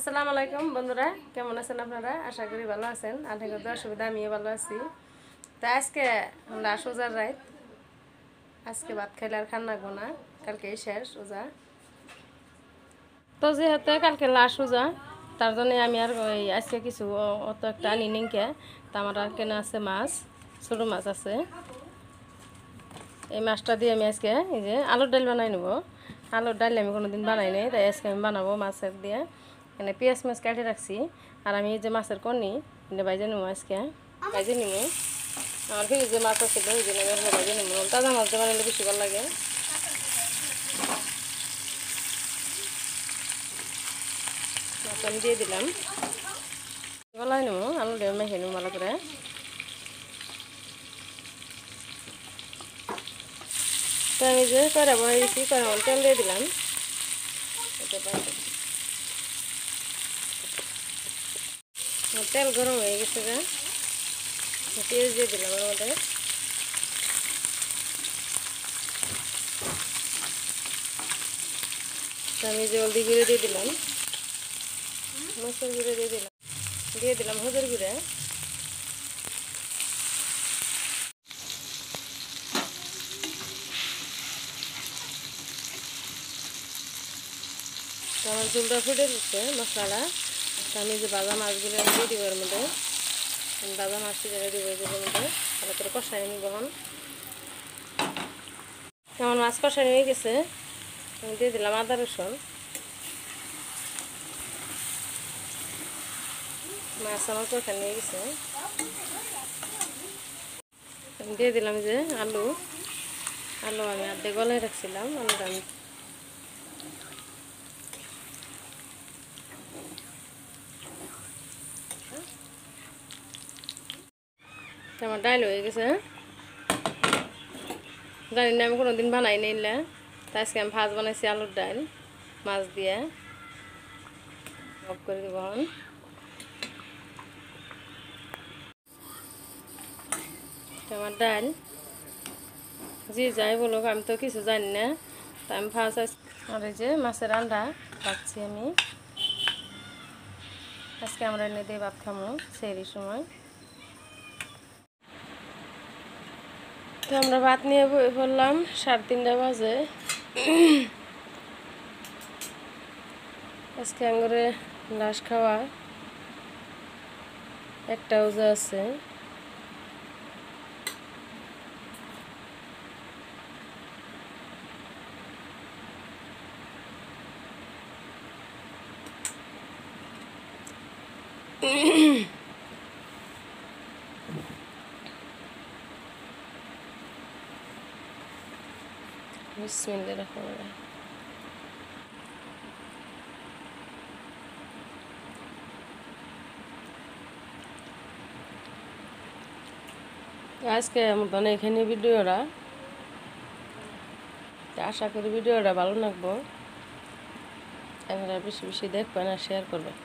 আসসালামু আলাইকুম বন্ধুরা, কেমন আছেন আপনারা? আশা করি ভালো আছেন। আল্লাহর দোয়া সুবিধা আমিও ভালো আছি। তো আজকে আমরা সোজার রাত, আজকে ভাত খাইলে আর খান লাগবো না, কালকে শেষ সোজা। তো যেহেতু কালকে লাস্ট সোজা, তার জন্য আমি আর ওই আজকে কিছু অত একটা আনি নিংকে। তা আমার আর কেনা আছে মাছ, ছোটো মাছ আছে। এই মাছটা দিয়ে আমি আজকে এই যে আলুর ডাল বানাই নেব। আলুর ডাল আমি কোনোদিন বানাই নাই, তাই আজকে আমি বানাবো মাছের দিয়ে। এখানে পেঁয়াজ মাছ কাটে রাখছি, আর আমি এই যে মাছের কর্নি এটা বাইজে নেবো আজকে, বাইজে নিব। আমার ফ্রিজে মাছ আছে, ওই জন্য আমি বাইজে নেবো। তাজা মাছ দিয়ে বানালে বেশি ভালো লাগে। মাছ আমি দিয়ে দিলাম, গলাই নেবো, আলু দিয়ে মেখে নেবো ভালো করে। তো আমি যে কড়া বয়ে দিচ্ছি, কড়া তেল দিয়ে দিলাম। তেল গরম হয়ে গেছে, পেঁয়াজ দিয়ে দিলাম ওর মধ্যে। আমি জলদি গুঁড়ে দিয়ে দিলাম, মশলার গুঁড়ে দিয়ে দিলাম হলুদের গুঁড়ে। আমার ঝোলটা ফুটে দিচ্ছে মশলাটা। আমি যে ভাজা মাছগুলো দিয়ে দিব এর মধ্যে, ভাজা মাছটি জায়গা দিব এর মধ্যে, ভালো করে কষাই নিব। আমার মাছ কষাই হয়ে গেছে, আমি দিয়ে দিলাম আদা রসুন। মাছ আমার কষাই নিয়ে গেছে, আমি দিয়ে দিলাম যে আলু। আলু আমি আর্ধেক গলায় রাখছিলাম, আলুটা আমি আমার ডাল হয়ে গেছে। জানি না, আমি কোনোদিন বানাই নিলে, তাই আজকে আমি ভাত বানাইছি আলুর ডাল মাছ দিয়ে। অফ করে দেব। আমার ডাল জি যাই বলুক, আমি তো কিছু জানি না, তাই আমি ভাজ। আর এই যে মাছের আন্ডা পাচ্ছি আমি, আজকে আমরা এনে দিয়ে ভাত খামো সেই সময়। তো আমরা ভাত নিয়ে বললাম 3:30 বাজে। আজকে আঙ্গুরে লাশ খাওয়া একটা ওজা আছে। বিসমিল্লাহির রহমানির রহিম। আজকে মতন এখানে ভিডিওটা, আশা করি ভিডিওটা ভালো লাগবো। আপনারা বেশি বেশি দেখবেন আর শেয়ার করবেন।